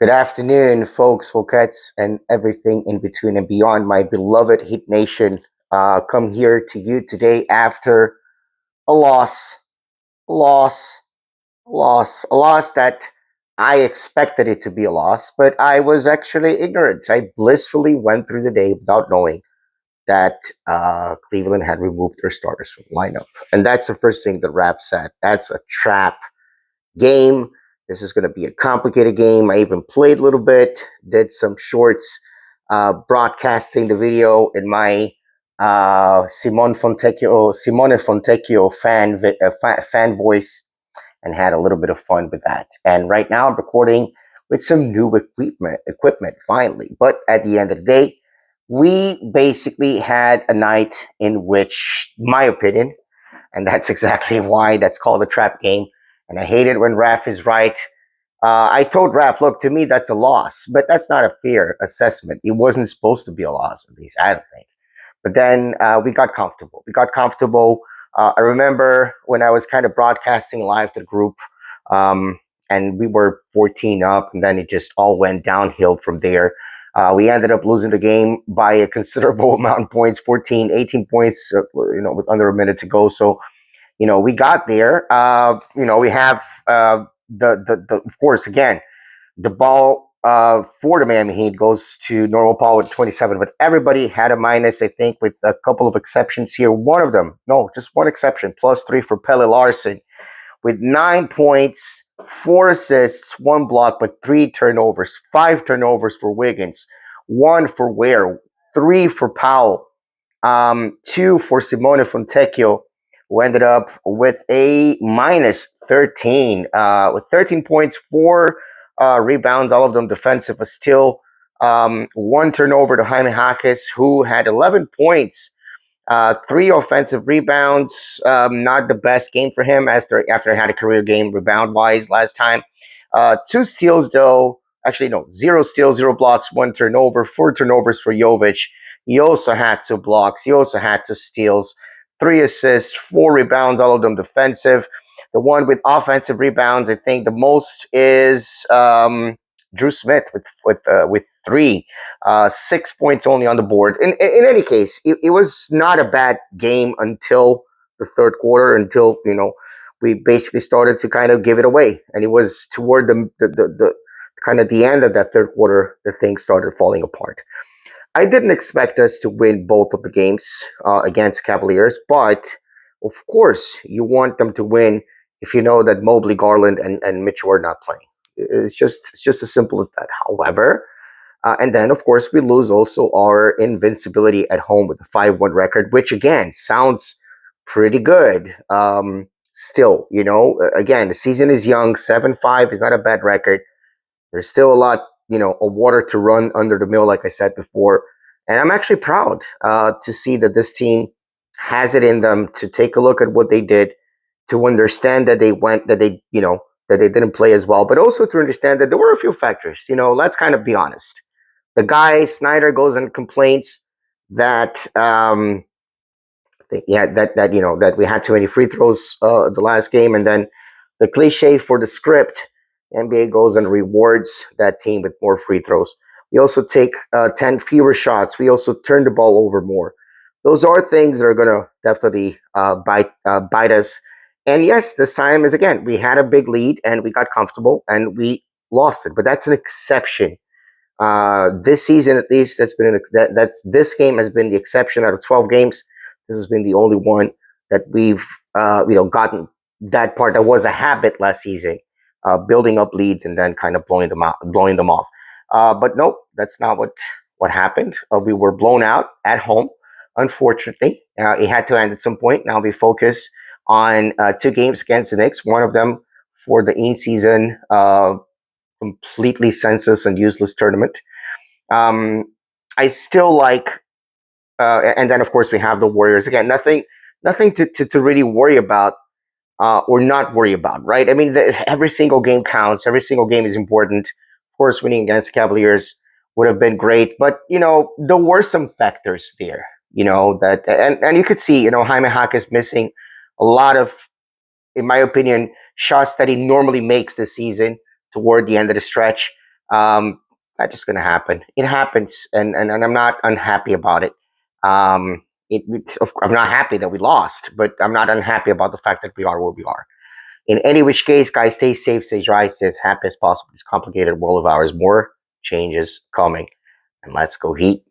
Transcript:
Good afternoon, folks, folkettes, and everything in between and beyond. My beloved Heat Nation, come here to you today after a loss, loss, a loss that I expected it to be a loss, but I was actually ignorant. I blissfully went through the day without knowing that Cleveland had removed their starters from the lineup, and that's the first thing that Rap said. That's a trap game. This is going to be a complicated game. I even played a little bit, did some shorts, broadcasting the video in my Simone Fontecchio fan voice, and had a little bit of fun with that. And right now, I'm recording with some new equipment finally. But at the end of the day, we basically had a night in which, my opinion, and that's exactly why that's called a trap game. And I hate it when Raf is right. I told Raf, look, to me, that's a loss, but that's not a fair assessment. It wasn't supposed to be a loss, at least I don't think. But then we got comfortable. We got comfortable. I remember when I was kind of broadcasting live to the group, and we were 14 up, and then it just all went downhill from there. We ended up losing the game by a considerable amount of points, 14, 18 points, with under a minute to go. So, we got there. We have of course, again, the ball for the Miami Heat goes to normal ball with 27, but everybody had a minus, I think, with a couple of exceptions here. One of them, no, just one exception, +3 for Pelle Larson with 9 points, 4 assists, 1 block, but 3 turnovers, 5 turnovers for Wiggins, 1 for Ware, 3 for Powell, 2 for Simone Fontecchio, who ended up with a -13, with 13 points, 4 rebounds, all of them defensive, but still 1 turnover to Jaime Jaquez, who had 11 points, 3 offensive rebounds. Not the best game for him after I had a career game rebound wise last time. 2 steals though. Actually, no, 0 steals, 0 blocks, 1 turnover, 4 turnovers for Jovic. He also had 2 blocks. He also had 2 steals, 3 assists, 4 rebounds, all of them defensive. The one with offensive rebounds, I think the most is Drew Smith with 3, 6 points only on the board. In any case, it was not a bad game until the third quarter, until we basically started to kind of give it away, and it was toward the kind of the end of that third quarter that things started falling apart. I didn't expect us to win both of the games against Cavaliers, but of course you want them to win if you know that Mobley, Garland, and Mitchell are not playing. It's just as simple as that. However, and then of course we lose also our invincibility at home with the 5-1 record, which again sounds pretty good. Still, again, the season is young. 7-5 is not a bad record. There's still a lot, of water to run under the mill, like I said before. And I'm actually proud to see that this team has it in them to take a look at what they did, to understand that that they didn't play as well, but also to understand that there were a few factors. Let's kind of be honest. The guy Snyder goes and complains that that we had too many free throws the last game, and then the cliche for the script, NBA goes and rewards that team with more free throws. We also take 10 fewer shots. We also turn the ball over more. Those are things that are going to definitely bite us. And yes, this time is again, we had a big lead and we got comfortable and we lost it. But that's an exception. This season, at least, this game has been the exception. Out of 12 games, this has been the only one that we've gotten that part that was a habit last season, building up leads and then kind of blowing them off. But nope, that's not what happened. We were blown out at home. Unfortunately, it had to end at some point. Now we focus on 2 games against the Knicks. One of them for the in-season completely senseless and useless tournament. I still like, and then of course we have the Warriors again. Nothing to really worry about or not worry about, right? I mean, every single game counts. Every single game is important. Of course, winning against the Cavaliers would have been great, but there were some factors there. That and you could see, Jaime Jaquez missing a lot of, in my opinion, shots that he normally makes this season toward the end of the stretch. That's just going to happen. It happens, and I'm not unhappy about it. I'm not happy that we lost, but I'm not unhappy about the fact that we are where we are. In any which case, guys, stay safe, stay dry, stay as happy as possible. This complicated world of ours, more changes coming, and let's go Heat.